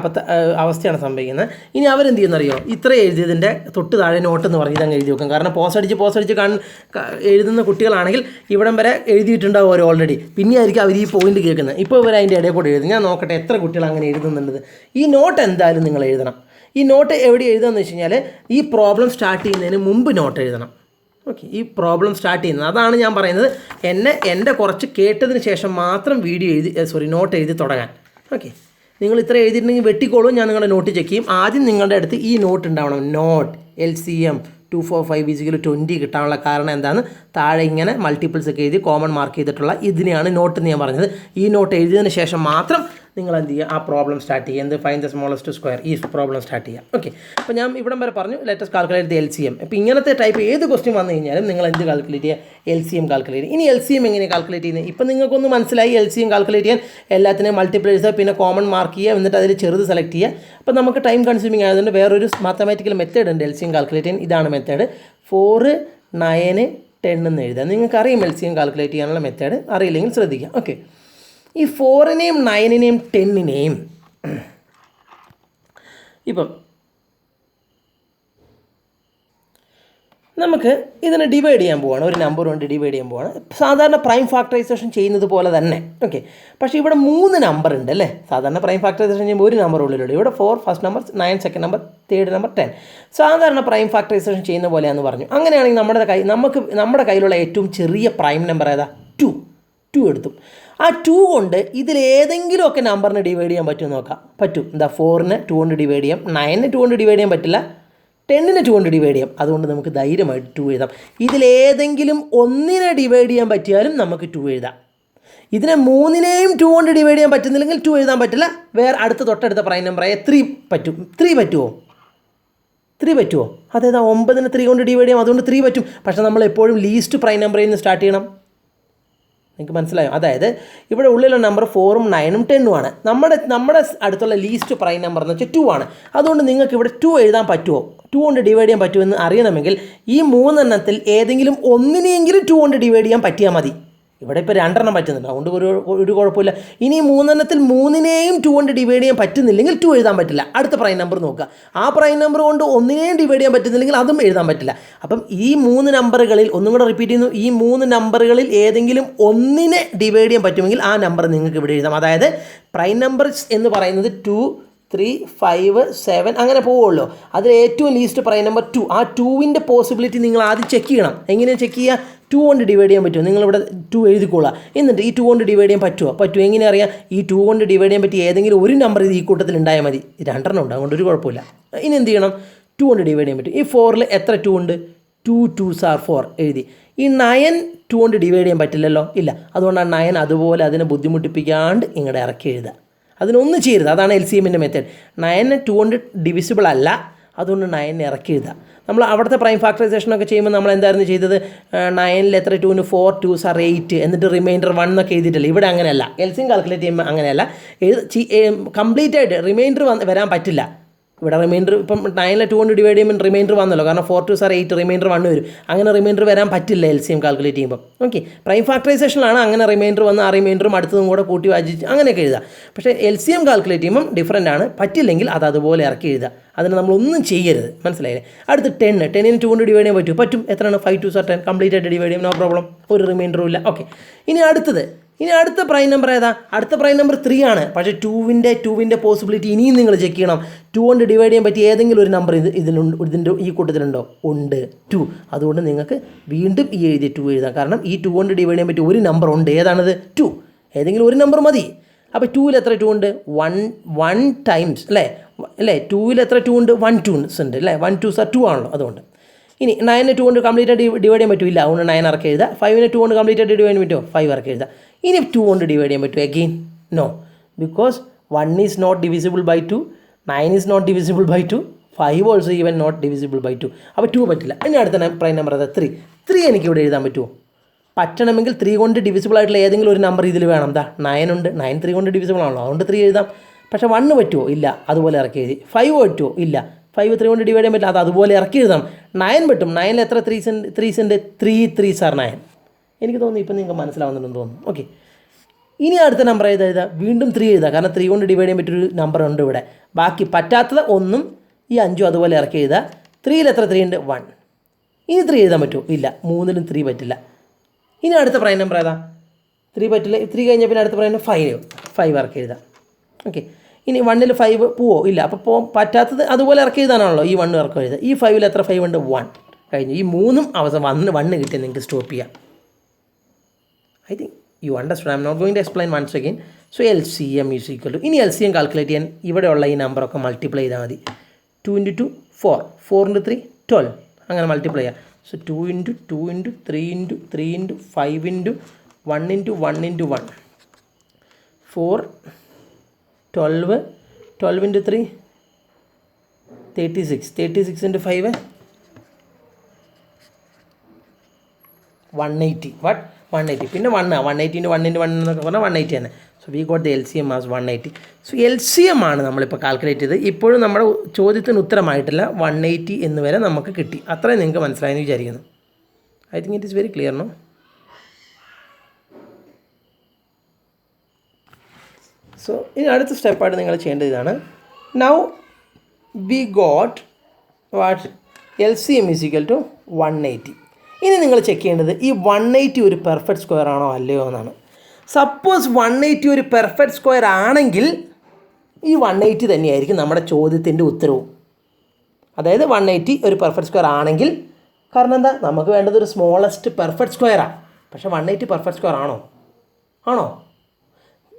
അവസ്ഥയാണ് സംഭവിക്കുന്നത്. ഇനി അവരെന്ത് ചെയ്യുന്നറിയോ? ഇത്ര എഴുതിയതിൻ്റെ തൊട്ട് താഴെ നോട്ട് എന്ന് പറഞ്ഞ് ഇതങ്ങ് എഴുതി വെക്കും. കാരണം പോസ്റ്റ് അടിച്ച് എഴുതുന്ന കുട്ടികളാണെങ്കിൽ ഇവിടം വരെ എഴുതിയിട്ടുണ്ടാവും അവർ ഓൾറെഡി. പിന്നെ ആയിരിക്കും അവർ ഈ പോയിന്റ് കേൾക്കുന്നത്. ഇപ്പോൾ ഇവർ അതിൻ്റെ ഇടയിൽ കൂടെ എഴുതും. ഞാൻ നോക്കട്ടെ എത്ര കുട്ടികൾ അങ്ങനെ എഴുതുന്നുണ്ട്. ഈ നോട്ട് എന്തായാലും നിങ്ങൾ എഴുതണം. ഈ നോട്ട് എവിടെ എഴുതുകയെന്ന് വെച്ച് കഴിഞ്ഞാൽ ഈ പ്രോബ്ലം സ്റ്റാർട്ട് ചെയ്യുന്നതിന് മുമ്പ് നോട്ട് എഴുതണം. ഓക്കെ, ഈ പ്രോബ്ലം സ്റ്റാർട്ട് ചെയ്യുന്നത് അതാണ് ഞാൻ പറയുന്നത്. എൻ്റെ കുറച്ച് കേട്ടതിന് ശേഷം മാത്രം നോട്ട് എഴുതി തുടങ്ങാൻ. ഓക്കെ, നിങ്ങൾ ഇത്ര എഴുതിയിട്ടുണ്ടെങ്കിൽ വെട്ടിക്കോളും. ഞാൻ നിങ്ങളുടെ നോട്ട് ചെക്ക് ചെയ്യും. ആദ്യം നിങ്ങളുടെ അടുത്ത് ഈ നോട്ട് ഉണ്ടാവണം. നോട്ട് LCM 245 20 കിട്ടാനുള്ള കാരണം എന്താണ്? താഴെ ഇങ്ങനെ മൾട്ടിപ്പിൾസ് ഒക്കെ എഴുതി കോമൺ മാർക്ക് ചെയ്തിട്ടുള്ള ഇതിനെയാണ് നോട്ട് എന്ന് ഞാൻ പറഞ്ഞത്. ഈ നോട്ട് എഴുതിയതിന് ശേഷം മാത്രം നിങ്ങൾ എന്ത് ചെയ്യുക? ആ പ്രോബ്ലം സ്റ്റാർട്ട് ചെയ്യുക. എന്ത്? Find the smallest square. ഈ പ്രോബ്ലം സ്റ്റാർട്ട് ചെയ്യുക. ഓക്കെ, അപ്പോൾ ഞാൻ ഇവിടം വരെ പറഞ്ഞു ലെറ്റസ് കാൽക്കുലേറ്റ് ദി LCM. അപ്പോൾ ഇങ്ങനത്തെ ടൈപ്പ് ഏത് ക്വസ്റ്റ്യൻ വന്നു കഴിഞ്ഞാലും നിങ്ങൾ എന്ത് കാൽക്കുലേറ്റ് ചെയ്യുക? LCM കാൽക്കുലേറ്റ് ചെയ്യുക. ഇനി LCM എങ്ങനെ കാൽക്കുലേറ്റ് ചെയ്യുന്നത്? ഇപ്പം നിങ്ങൾക്കൊന്ന് മനസ്സിലായി. LCM കാൽക്കുലേറ്റ് ചെയ്യാൻ എല്ലാത്തിനെയും മൾട്ടിപ്ലൈ ചെയ്യുക, പിന്നെ കോമൺ മാർക്ക് ചെയ്യുക, എന്നിട്ട് അതിൽ ചെറുത് സെലക്ട് ചെയ്യുക. അപ്പോൾ നമുക്ക് ടൈം കൺസ്യൂമിങ് ആയതുകൊണ്ട് വേറൊരു മാത്തമാറ്റിക്കൽ മെത്തേഡ് ഉണ്ട് LCM കാൽക്കുലേറ്റ് ചെയ്യാൻ. ഇതാണ് മെത്തേഡ്. 4, 9, 10 എന്ന് എഴുതുക. നിങ്ങൾക്കറിയാം LCM കാൽക്കുലേറ്റ് ചെയ്യാനുള്ള മെത്തേഡ്. അറിയില്ലെങ്കിൽ ശ്രദ്ധിക്കുക. ഓക്കെ, ഈ 4-നെയും 9-നെയും 10-നെയും ഇപ്പം നമുക്ക് ഇതിനെ ഡിവൈഡ് ചെയ്യാൻ പോവാണ്. ഒരു നമ്പർ കൊണ്ട് ഡിവൈഡ് ചെയ്യാൻ പോവാണ്. സാധാരണ പ്രൈം ഫാക്ടറൈസേഷൻ ചെയ്യുന്നത് പോലെ തന്നെ. ഓക്കെ, പക്ഷേ ഇവിടെ 3 നമ്പർ ഉണ്ട് അല്ലേ? സാധാരണ പ്രൈം ഫാക്ടറൈസേഷൻ ചെയ്യുമ്പോൾ ഒരു നമ്പർ ഉള്ളിലുള്ളൂ. ഇവിടെ 4 first number, 9 second number, third number 10. സാധാരണ പ്രൈം ഫാക്ടറൈസേഷൻ ചെയ്യുന്ന പോലെയാണെന്ന് പറഞ്ഞു. അങ്ങനെയാണെങ്കിൽ നമ്മുടെ കയ്യിലുള്ള ഏറ്റവും ചെറിയ പ്രൈം നമ്പർ ഏതാ? 2 എടുത്തു. ആ 2 കൊണ്ട് ഇതിലേതെങ്കിലുമൊക്കെ നമ്പറിനെ ഡിവൈഡ് ചെയ്യാൻ പറ്റുമോ നോക്കാം. പറ്റും. എന്താ? 4-നെ 2 കൊണ്ട് ഡിവൈഡ് ചെയ്യാം. 9-നെ 2 കൊണ്ട് ഡിവൈഡ് ചെയ്യാൻ പറ്റില്ല. 10-നെ 2 കൊണ്ട് ഡിവൈഡ് ചെയ്യാം. അതുകൊണ്ട് നമുക്ക് ധൈര്യമായിട്ട് 2 എഴുതാം. ഇതിലേതെങ്കിലും ഒന്നിനെ ഡിവൈഡ് ചെയ്യാൻ പറ്റിയാലും നമുക്ക് 2 എഴുതാം. ഇതിനെ 3-നെയും 2 കൊണ്ട് ഡിവൈഡ് ചെയ്യാൻ പറ്റുന്നില്ലെങ്കിൽ 2 എഴുതാൻ പറ്റില്ല. വേറെ തൊട്ടടുത്ത പ്രൈം നമ്പറായ 3 പറ്റും. 3 പറ്റുമോ? അതേതാ? 9-നെ 3 കൊണ്ട് ഡിവൈഡ് ചെയ്യാം. അതുകൊണ്ട് 3 പറ്റും. പക്ഷേ നമ്മൾ എപ്പോഴും ലീസ്റ്റ് പ്രൈം നമ്പറിൽ നിന്ന് സ്റ്റാർട്ട് ചെയ്യണം. നിങ്ങൾക്ക് മനസ്സിലായോ? അതായത് ഇവിടെ ഉള്ളിലുള്ള നമ്പർ 4ഉം 9ഉം 10ഉം ആണ്. നമ്മുടെ അടുത്തുള്ള ലീസ്റ്റ് പ്രൈം നമ്പർ എന്ന് വെച്ചാൽ 2 ആണ്. അതുകൊണ്ട് നിങ്ങൾക്ക് ഇവിടെ 2 എഴുതാൻ പറ്റുമോ, 2 കൊണ്ട് ഡിവൈഡ് ചെയ്യാൻ പറ്റുമെന്ന് അറിയണമെങ്കിൽ ഈ 3 എണ്ണത്തിൽ ഏതെങ്കിലും ഒന്നിനെയെങ്കിലും 2 കൊണ്ട് ഡിവൈഡ് ചെയ്യാൻ പറ്റിയാൽ മതി. ഇവിടെ ഇപ്പോൾ 2 എണ്ണം പറ്റുന്നുണ്ട്, അതുകൊണ്ട് ഒരു കുഴപ്പമില്ല. ഇനി 3 എണ്ണത്തിൽ 3നെയും 2 കൊണ്ട് ഡിവൈഡ് ചെയ്യാൻ പറ്റുന്നില്ലെങ്കിൽ 2 എഴുതാൻ പറ്റില്ല. അടുത്ത പ്രൈം നമ്പർ നോക്കുക, ആ പ്രൈം നമ്പർ കൊണ്ട് ഒന്നിനെയും ഡിവൈഡ് ചെയ്യാൻ പറ്റുന്നില്ലെങ്കിൽ അതും എഴുതാൻ പറ്റില്ല. അപ്പം ഈ 3 നമ്പറുകളിൽ, ഒന്നും കൂടെ റിപ്പീറ്റ് ചെയ്യുന്നു, ഈ 3 നമ്പറുകളിൽ ഏതെങ്കിലും ഒന്നിനെ ഡിവൈഡ് ചെയ്യാൻ പറ്റുമെങ്കിൽ ആ നമ്പർ നിങ്ങൾക്ക് ഇവിടെ എഴുതാം. അതായത് പ്രൈം നമ്പേഴ്സ് എന്ന് പറയുന്നത് 2, 3, 5, 7 അങ്ങനെ പോവുള്ളൂ. അതിൽ ഏറ്റവും ലീസ്റ്റ് പ്രൈം നമ്പർ 2. ആ 2വിൻ്റെ പോസിബിലിറ്റി നിങ്ങൾ ആദ്യം ചെക്ക് ചെയ്യണം. എങ്ങനെയാണ് ചെക്ക് ചെയ്യുക? 2 കൊണ്ട് ഡിവൈഡ് ചെയ്യാൻ പറ്റുമോ? നിങ്ങളിവിടെ 2 എഴുതിക്കൊള്ളുക. എന്നിട്ട് ഈ 2 കൊണ്ട് ഡിവൈഡ് ചെയ്യാൻ പറ്റുമോ? എങ്ങനെ അറിയാം? ഈ 2 കൊണ്ട് ഡിവൈഡ് ചെയ്യാൻ പറ്റിയ ഏതെങ്കിലും ഒരു നമ്പർ ഈ കൂട്ടത്തിൽ ഉണ്ടായാൽ മതി. 2 എണ്ണം ഉണ്ട്, അതുകൊണ്ട് ഒരു കുഴപ്പമില്ല. ഇനി എന്ത് ചെയ്യണം? 2 കൊണ്ട് ഡിവൈഡ് ചെയ്യാൻ പറ്റും. ഈ 4ൽ എത്ര 2 ഉണ്ട്? 2 2s are 4 എഴുതി. ഈ 9 2 കൊണ്ട് ഡിവൈഡ് ചെയ്യാൻ പറ്റില്ലല്ലോ, ഇല്ല. അതുകൊണ്ടാണ് 9 അതുപോലെ അതിനെ ബുദ്ധിമുട്ടിപ്പിക്കാണ്ട് ഇങ്ങോട്ട് ഇറക്കി എഴുതുക. അതിനൊന്നും ചെയ്യരുത്. അതാണ് LCMൻ്റെ മെത്തേഡ്. 9 2 കൊണ്ട് ഡിവിസിബിൾ അല്ല, അതുകൊണ്ട് 9 ഇറക്കി എഴുതുക. നമ്മൾ അവിടുത്തെ പ്രൈം ഫാക്ടറൈസേഷനൊക്കെ ചെയ്യുമ്പോൾ നമ്മൾ എന്തായിരുന്നു ചെയ്തത്? 9ൽ എത്ര 2ന് 4 2s are 8 എന്നിട്ട് റിമൈൻഡർ 1 എന്നൊക്കെ എഴുതിയിട്ടില്ല. ഇവിടെ അങ്ങനെയല്ല. LCM കാൽക്കുലേറ്റ് ചെയ്യുമ്പോൾ അങ്ങനെയല്ല. കംപ്ലീറ്റ് ആയിട്ട് റിമൈൻഡർ വരാൻ പറ്റില്ല. ഇവിടെ റിമൈൻഡർ ഇപ്പം 9ലെ 2 കൊണ്ട് ഡിവൈഡ് ചെയ്യുമ്പോൾ റിമൈൻഡർ വന്നല്ലോ, കാരണം 4 2s are 8 റിമൈൻഡർ 1 വരും. അങ്ങനെ റിമൈൻഡർ വരാൻ പറ്റില്ല LCM കാൽക്കുലേറ്റ് ചെയ്യുമ്പോൾ. ഓക്കെ, പ്രൈം ഫാക്ടറൈസേഷനിലാണ് അങ്ങനെ റിമൈൻഡർ വന്ന് ആ റിമൈൻഡറും അടുത്തതും കൂടെ കൂട്ടി വായിച്ച് അങ്ങനെയൊക്കെ എഴുതുക. പക്ഷേ LCM കാൽക്കുലേറ്റ് ചെയ്യുമ്പം ഡിഫറൻ്റ് ആണ്. പറ്റില്ലെങ്കിൽ അത് അതുപോലെ ഇറക്കി എഴുതുക. അതിന് നമ്മളൊന്നും ചെയ്യരുത്, മനസ്സിലായില്ലേ? അടുത്ത് 10ന് 2 കൊണ്ട് ഡിവൈഡ് ചെയ്യാൻ പറ്റും. എത്രയാണ്? 5 2s are 10 കംപ്ലീറ്റ് ആയിട്ട് ഡിവൈഡ് ചെയ്യാം, നോ പ്രോബ്ലം. ഒരു റിമൈൻഡറും ഇല്ല. ഓക്കെ, ഇനി അടുത്ത പ്രൈം നമ്പർ ഏതാ? അടുത്ത പ്രൈം നമ്പർ 3 ആണ്. പക്ഷേ 2വിൻ്റെ പോസിബിലിറ്റി ഇനിയും നിങ്ങൾ ചെക്ക് ചെയ്യണം. 2 കൊണ്ട് ഡിവൈഡ് ചെയ്യാൻ പറ്റിയ ഏതെങ്കിലും ഒരു നമ്പർ ഇതിൻ്റെ ഈ കൂട്ടത്തിലുണ്ടോ? ഉണ്ട്, 2. അതുകൊണ്ട് നിങ്ങൾക്ക് വീണ്ടും ഈ എഴുതിയ 2 എഴുതാം. കാരണം ഈ 2 കൊണ്ട് ഡിവൈഡ് ചെയ്യാൻ പറ്റിയ ഒരു നമ്പർ ഉണ്ട്. ഏതാണത്? 2. ഏതെങ്കിലും ഒരു നമ്പർ മതി. അപ്പോൾ 2ൽ എത്ര 2 ഉണ്ട്? 1 ടൈംസ് അല്ലേ? 2ൽ എത്ര 2 ഉണ്ട്? 1 2s ഉണ്ട് അല്ലേ? 1 2s are 2 ആണല്ലോ, അതുകൊണ്ട്. ഇനി 9നെ 2 കൊണ്ട് കംപ്ലീറ്റ് ആയിട്ട് ഡിവൈഡ് ചെയ്യാൻ പറ്റില്ല, അതുകൊണ്ട് 9 ഇറക്കി എഴുതുക. 5നെ 2 കൊണ്ട് കംപ്ലീറ്റ് ആയിട്ട് ഡിവൈഡ് ചെയ്യാൻ പറ്റുമോ? 5 ഇറക്കി എഴുതുക. ഇനി 2 കൊണ്ട് ഡിവൈഡ് ചെയ്യാൻ പറ്റുമോ? Again no, because 1 is not divisible by 2, 9 is not divisible by 2, 5 also even not divisible by 2. അപ്പോൾ 2 പറ്റില്ല. ഇനി അടുത്ത പ്രൈം നമ്പർ അതാ 3 എനിക്ക് ഇവിടെ എഴുതാൻ പറ്റുമോ? പറ്റണമെങ്കിൽ 3 കൊണ്ട് ഡിവിസിബിൾ ആയിട്ടുള്ള ഏതെങ്കിലും ഒരു നമ്പർ ഇതിൽ വേണം. 9 ഉണ്ട്, 9 3 കൊണ്ട് ഡിവിസിബിൾ ആണല്ലോ, അതുകൊണ്ട് 3 എഴുതാം. പക്ഷേ 1 പറ്റുമോ? ഇല്ല, അതുപോലെ ഇറക്കി എഴുതി. 5 പറ്റുമോ? ഇല്ല, 5 3 കൊണ്ട് ഡിവൈഡ് ചെയ്യാൻ പറ്റില്ല, അത് അതുപോലെ ഇറക്കി എഴുതാം. 9 പറ്റും. 9ൽ എത്ര 3s ഉണ്ട്? 3 3s are 9. എനിക്ക് തോന്നുന്നു ഇപ്പം നിങ്ങൾക്ക് മനസ്സിലാവുന്നുണ്ടെന്ന് തോന്നുന്നു. ഓക്കെ, ഇനി അടുത്ത നമ്പർ എഴുതുക. വീണ്ടും 3 എഴുതുക, കാരണം 3 കൊണ്ട് ഡിവൈഡ് ചെയ്യാൻ പറ്റിയൊരു നമ്പർ ഉണ്ട് ഇവിടെ. ബാക്കി പറ്റാത്തത് 1ഉം ഈ 5ഉം അതുപോലെ ഇറക്കി എഴുതുക. 3ൽ എത്ര 3 ഉണ്ട്? 1. ഇനി 3 എഴുതാൻ പറ്റുമോ? ഇല്ല, 3ലും 3 പറ്റില്ല. ഇനി അടുത്ത പ്രൈം നമ്പർ ഏതാ? 3 പറ്റില്ല. 3 കഴിഞ്ഞാൽ പിന്നെ അടുത്ത പ്രൈം 5 ഇറക്കി എഴുതാം. ഓക്കെ, ഇനി 1ൽ 5 പോവോ? ഇല്ല. അപ്പോൾ പറ്റാത്തത് അതുപോലെ ഇറക്കി എഴുതാനാണല്ലോ ഈ 1 ഇറക്കി എഴുതുക. ഈ 5ൽ എത്ര 5 ഉണ്ട്? 1 കഴിഞ്ഞു. ഈ 3ഉം അവസാനം 1 കിട്ടിയാൽ നിങ്ങൾക്ക് സ്റ്റോപ്പ് ചെയ്യാം. I think you understand. I'm not going to explain once again. So LCM is equal to, ഇനി LCM കാൽക്കുലേറ്റ് ചെയ്യാൻ ഇവിടെയുള്ള ഈ നമ്പറൊക്കെ മൾട്ടിപ്ലൈ ചെയ്താൽ മതി. 2 × 2 4, 4 × 3 12, അങ്ങനെ മൾട്ടിപ്ലൈ ചെയ്യാം. സോ 2 × 2 × 3 × 3 × 5 × 1 × 1 × 1 4 12 12 × 3 36 36 × 5 180. വാട്ട്? 180. പിന്നെ 180 × 1 × 1 എന്നൊക്കെ പറഞ്ഞാൽ 180 തന്നെ. So we got the LCM as 180. So LCM ആണ് നമ്മളിപ്പോൾ കാൽക്കുലേറ്റ് ചെയ്തത്. ഇപ്പോഴും നമ്മുടെ ചോദ്യത്തിന് ഉത്തരമായിട്ടില്ല. 180 എന്ന് വരെ നമുക്ക് കിട്ടി. അത്രയും നിങ്ങൾക്ക് മനസ്സിലായെന്ന് വിചാരിക്കുന്നു. I think it is very clear, no? So ഇനി അടുത്ത സ്റ്റെപ്പായിട്ട് നിങ്ങൾ ചെയ്യേണ്ടത് ഇതാണ്. Now we got what? LCM is equal to 180. ഇനി നിങ്ങൾ ചെക്ക് ചെയ്യേണ്ടത് ഈ 180 ഒരു പെർഫെക്റ്റ് സ്ക്വയർ ആണോ അല്ലയോ എന്നാണ്. സപ്പോസ് 180 ഒരു പെർഫെക്റ്റ് സ്ക്വയർ ആണെങ്കിൽ ഈ 180 തന്നെയായിരിക്കും നമ്മുടെ ചോദ്യത്തിൻ്റെ ഉത്തരവും. അതായത് 180 ഒരു പെർഫെക്റ്റ് സ്ക്വയർ ആണെങ്കിൽ, കാരണം എന്താ, നമുക്ക് വേണ്ടത് ഒരു സ്മോളസ്റ്റ് പെർഫെക്റ്റ് സ്ക്വയറാണ്. പക്ഷേ 180 പെർഫെക്റ്റ് സ്ക്വയർ ആണോ?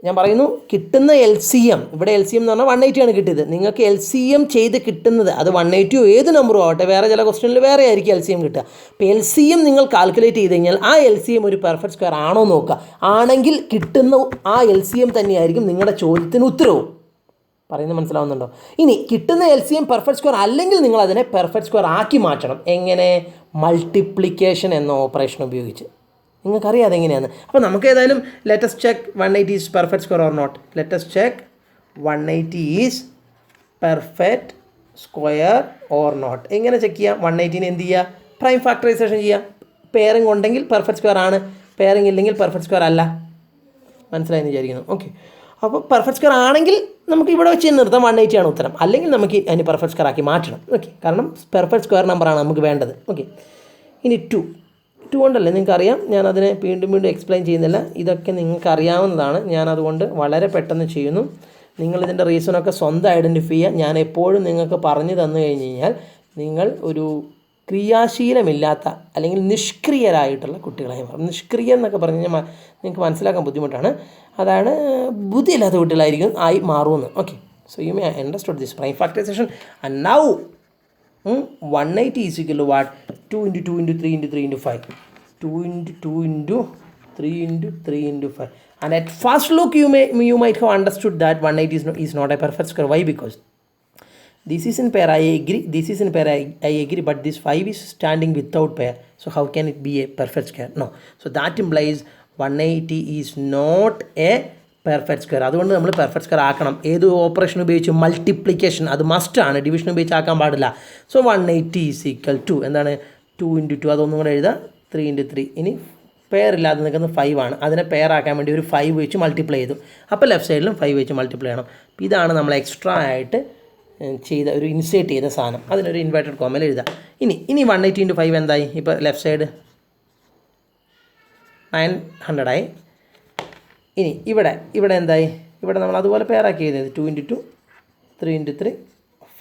ഞാൻ പറയുന്നു, കിട്ടുന്ന LCM, ഇവിടെ LCM എന്ന് പറഞ്ഞാൽ 180 ആണ് കിട്ടിയത്. നിങ്ങൾക്ക് LCM ചെയ്ത് കിട്ടുന്നത് അത് 180 ഏത് നമ്പറും ആവട്ടെ, വേറെ ചില ക്വസ്റ്റ്യനിൽ വേറെ ആയിരിക്കും LCM കിട്ടുക. അപ്പോൾ LCM നിങ്ങൾ കാൽക്കുലേറ്റ് ചെയ്ത് കഴിഞ്ഞാൽ ആ LCM ഒരു പെർഫെക്റ്റ് സ്ക്വയർ ആണോ നോക്കുക. ആണെങ്കിൽ കിട്ടുന്ന ആ LCM തന്നെയായിരിക്കും നിങ്ങളുടെ ചോദ്യത്തിന് ഉത്തരവും. പറയുന്നത് മനസ്സിലാവുന്നുണ്ടോ? ഇനി കിട്ടുന്ന LCM പെർഫെക്റ്റ് സ്ക്വയർ അല്ലെങ്കിൽ നിങ്ങൾ അതിനെ പെർഫെക്റ്റ് സ്ക്വയർ ആക്കി മാറ്റണം. എങ്ങനെ? മൾട്ടിപ്ലിക്കേഷൻ എന്ന ഓപ്പറേഷൻ ഉപയോഗിച്ച്. നിങ്ങൾക്കറിയാം അതെങ്ങനെയാണ്. അപ്പോൾ നമുക്ക് ഏതായാലും let's check 180 is perfect square or not. Let's check 180 is perfect square or not. എങ്ങനെ ചെക്ക് ചെയ്യാം? 180നെ എന്ത് ചെയ്യുക? പ്രൈം ഫാക്ടറൈസേഷൻ ചെയ്യുക. പെയറിംഗ് ഉണ്ടെങ്കിൽ പെർഫെക്റ്റ് സ്ക്വയർ ആണ്, പെയറിംഗ് ഇല്ലെങ്കിൽ പെർഫെക്റ്റ് സ്ക്വയർ അല്ല. മനസ്സിലായെന്ന് വിചാരിക്കുന്നു. ഓക്കെ, അപ്പോൾ പെർഫെക്റ്റ് സ്ക്വയർ ആണെങ്കിൽ നമുക്ക് ഇവിടെ വെച്ച് നിർത്താം, 180 ആണ് ഉത്തരം. അല്ലെങ്കിൽ നമുക്ക് അതിന് പെർഫെക്റ്റ് സ്ക്വയർ ആക്കി മാറ്റണം. ഓക്കെ, കാരണം പെർഫെക്റ്റ് സ്ക്വയർ നമ്പറാണ് നമുക്ക് വേണ്ടത്. ഓക്കെ, ഇനി 2 കൊണ്ടല്ലേ നിങ്ങൾക്കറിയാം, ഞാൻ അതിനെ വീണ്ടും എക്സ്പ്ലെയിൻ ചെയ്യുന്നില്ല. ഇതൊക്കെ നിങ്ങൾക്ക് അറിയാവുന്നതാണ്. ഞാൻ അതുകൊണ്ട് വളരെ പെട്ടെന്ന് ചെയ്യുന്നു. നിങ്ങളിതിൻ്റെ റീസണൊക്കെ സ്വന്തം ഐഡൻറ്റിഫൈ ചെയ്യുക. ഞാൻ എപ്പോഴും നിങ്ങൾക്ക് പറഞ്ഞു തന്നു കഴിഞ്ഞ് കഴിഞ്ഞാൽ നിങ്ങൾ ഒരു ക്രിയാശീലമില്ലാത്ത അല്ലെങ്കിൽ നിഷ്ക്രിയരായിട്ടുള്ള കുട്ടികളായി മാറും. നിഷ്ക്രിയ എന്നൊക്കെ പറഞ്ഞു കഴിഞ്ഞാൽ നിങ്ങൾക്ക് മനസ്സിലാക്കാൻ ബുദ്ധിമുട്ടാണ്. അതാണ് ബുദ്ധിയില്ലാത്ത കുട്ടികളായിരിക്കും ആയി മാറുമെന്ന്. Okay, so you may understood this prime factorisation. And now 180 is equal to what? 2 into 2 into 3 into 3 into 5. 2 into 2 into 3 into 3 into 5. And at first look you might have understood that 180 is not a perfect square. Why? Because this is in pair, I agree. This is in pair, I agree. But this 5 is standing without pair. So how can it be a perfect square? No. So that implies 180 is not a perfect square. അതുകൊണ്ട് നമ്മൾ perfect square ആക്കണം. ഏത് operation ഉപയോഗിച്ച്? Multiplication. അത് മസ്റ്റാണ്, division ഉപയോഗിച്ച് ആക്കാൻ പാടില്ല. സോ 180 ഈസ് ഈക്വൽ ടു എന്താണ്? 2 into 2, അതൊന്നും കൂടെ എഴുതാം, 3 into 3. ഇനി പെയർ ഇല്ലാതെ നിൽക്കുന്ന 5 ആണ്. അതിനെ പെയർ ആക്കാൻ വേണ്ടി ഒരു 5 വെച്ച് മൾട്ടിപ്ലൈ ചെയ്തു. അപ്പോൾ ലെഫ്റ്റ് സൈഡിലും 5 വെച്ച് മൾട്ടിപ്ലൈ ചെയ്യണം. ഇതാണ് നമ്മൾ എക്സ്ട്രാ ആയിട്ട് ചെയ്ത ഒരു ഇൻസേർട്ട് ചെയ്ത സാധനം. അതിനൊരു ഇൻവേർട്ടഡ് കോമയിൽ എഴുതാം. ഇനി 180 into 5 എന്തായി? ഇപ്പോൾ ലെഫ്റ്റ് സൈഡ് 900 ആയി. ഇനി ഇവിടെ എന്തായി? ഇവിടെ നമ്മൾ അതുപോലെ പെയറാക്കി ചെയ്തത് 2 into 2, 3 into 3,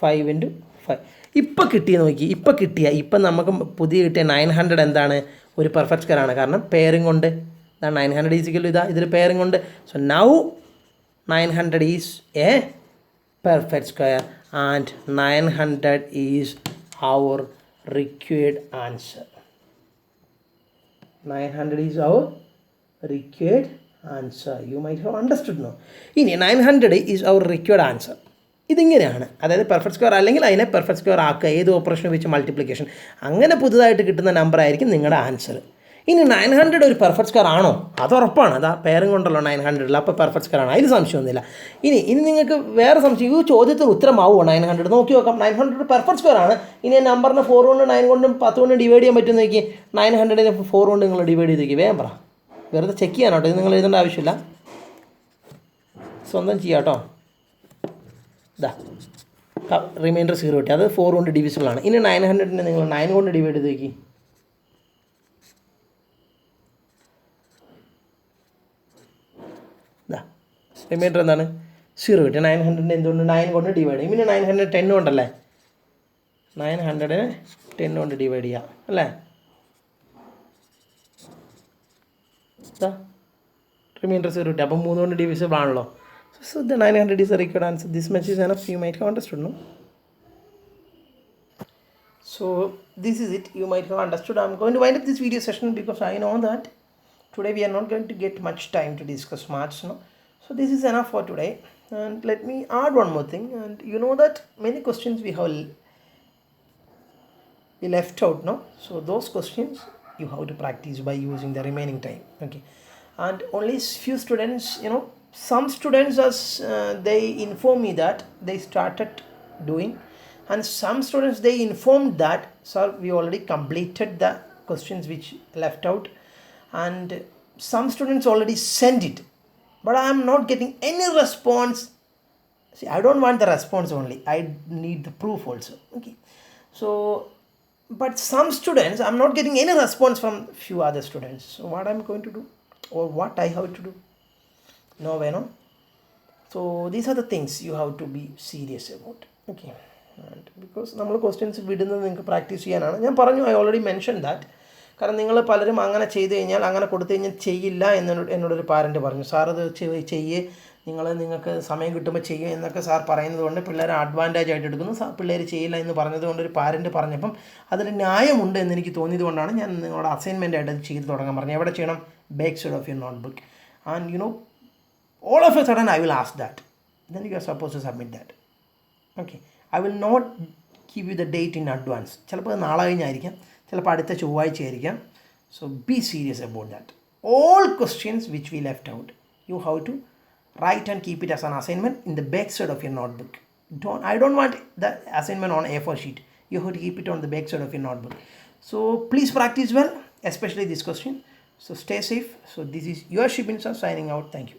5 into 5. ഇപ്പം ഇപ്പം നമുക്ക് പുതിയ കിട്ടിയ 900 എന്താണ്? ഒരു പെർഫെക്റ്റ് സ്ക്വയർ ആണ്. കാരണം പെയറിംഗ് ഉണ്ട്. ഇതാണ് 900 ഈസിക്കൽ ഇതിൽ പെയറിംഗ് ഉണ്ട്. So now 900 is A perfect square and 900 is our required answer. 900 is our required answer. You might have understood now. ഇനി 900 is our required answer. ഇതിങ്ങനെയാണ്. അതായത് പെർഫെക്റ്റ് സ്ക്വയർ അല്ലെങ്കിൽ അതിനെ പെർഫെക്റ്റ് സ്ക്വയർ ആക്കുക, ഏത് ഓപ്പറേഷൻ വെച്ച് multiplication. അങ്ങനെ പുതുതായിട്ട് കിട്ടുന്ന നമ്പർ ആയിരിക്കും നിങ്ങളുടെ ആൻസർ. ഇനി 900 ഒരു പെർഫെക്റ്റ് സ്ക്വയർ ആണോ? അത് ഉറപ്പാണ്. അതാ പെയറിംഗ് കൊണ്ടല്ലോ 900, അപ്പോൾ പെർഫെക്റ്റ് സ്ക്വയർ ആണ്, അതിൽ സംശയമൊന്നുമില്ല. ഇനി നിങ്ങൾക്ക് വേറെ സംശയം, ഈ ചോദ്യത്തിന് ഉത്തരമാവുമോ 900? നോക്കി നോക്കാം. 900 പെർഫെക്റ്റ് സ്ക്വയർ ആണ്. ഇനി നമ്പറിന് 4 കൊണ്ട് 9 കൊണ്ടും 10 കൊണ്ടും ഡിവൈഡ് ചെയ്യാൻ പറ്റുമെന്ന് നോക്കി. 900നെ 4 കൊണ്ട് നിങ്ങൾ ഡിവൈഡ് ചെയ്ത് നോക്കി. വേഗം പറ, വെറുതെ ചെക്ക് ചെയ്യാനോട്ടോ, ഇത് നിങ്ങൾ എഴുതേണ്ട ആവശ്യമില്ല, സ്വന്തം ചെയ്യാം കേട്ടോ. ഇതാ റിമൈൻഡർ 0 കിട്ടി, അത് 4 കൊണ്ട് ഡിവിസിബിൾ ആണ്. ഇനി 900നെ നിങ്ങൾ 9 കൊണ്ട് ഡിവൈഡ് ചെയ്ത് നോക്കി. ഇതാ റിമൈൻഡർ എന്താണ്? 0 കിട്ടി. 900നെ എന്തുകൊണ്ട് 9 കൊണ്ട് ഡിവൈഡ് ചെയ്യും. പിന്നെ 900 10 കൊണ്ടല്ലേ, 900നെ 10 കൊണ്ട് ഡിവൈഡ് ചെയ്യാം അല്ലേ. റിമൈൻഡർ 0 കിട്ടി, അപ്പം 3 കൊണ്ട് ഡിവിസിബിൾ ആണല്ലോ. So the 900 is the required answer. This much is enough. You might have understood, no? So this is it. You might have understood. I'm going to wind up this video session because I know that today we are not going to get much time to discuss maths, no? So this is enough for today. And let me add one more thing. And you know that many questions we left out, no? So those questions you have to practice by using the remaining time. Okay. And only few students, some students they inform me that they started doing, and some students they informed that, sir, we already completed the questions which left out, and some students already sent it, but I am not getting any response. See, I don't want the response only, I need the proof also. Okay, so but some students, I'm not getting any response from few other students. So what I'm going to do, or what I have to do? No way, no? So these are the things you have to be serious about. Okay. And because നമ്മൾ questions വിടുന്നത് നിങ്ങൾക്ക് practice ചെയ്യാനാണ്. ഞാൻ പറഞ്ഞു, I already mention that. കാരണം നിങ്ങൾ പലരും അങ്ങനെ ചെയ്ത് കഴിഞ്ഞാൽ, അങ്ങനെ കൊടുത്തു കഴിഞ്ഞാൽ ചെയ്യില്ല എന്നോടൊരു പാരൻറ്റ് പറഞ്ഞു. സാർ അത് ചെയ്യേ, നിങ്ങൾക്ക് സമയം കിട്ടുമ്പോൾ ചെയ്യുക എന്നൊക്കെ സാർ പറയുന്നത് കൊണ്ട് പിള്ളേരെ അഡ്വാൻറ്റേജ് ആയിട്ട് എടുക്കുന്നു. പിള്ളേർ ചെയ്യില്ല എന്ന് പറഞ്ഞതുകൊണ്ട് ഒരു പാരൻറ്റ് പറഞ്ഞപ്പം അതിൽ ന്യായമുണ്ട് എന്ന് എനിക്ക് തോന്നിയത് കൊണ്ടാണ് ഞാൻ നിങ്ങളുടെ അസൈൻമെൻ്റ് ആയിട്ട് അത് ചെയ്ത് തുടങ്ങാൻ പറഞ്ഞത്. എവിടെ ചെയ്യണം? Back side of your note book. And all of a sudden I will ask that, then you are supposed to submit that. Okay, I will not give you the date in advance. ചിലപ്പോൾ നാളെ കഴിഞ്ഞായിരിക്കാം, ചിലപ്പോൾ അടുത്ത ചൊവ്വാഴ്ച ആയിരിക്കാം. So be serious about that. All questions which we left out, you have to write and keep it as an assignment in the back side of your notebook. I don't want the assignment on A4 sheet. You have to keep it on the back side of your notebook. So please practice well, especially this question. So stay safe. So this is your Shibin sir signing out. Thank you.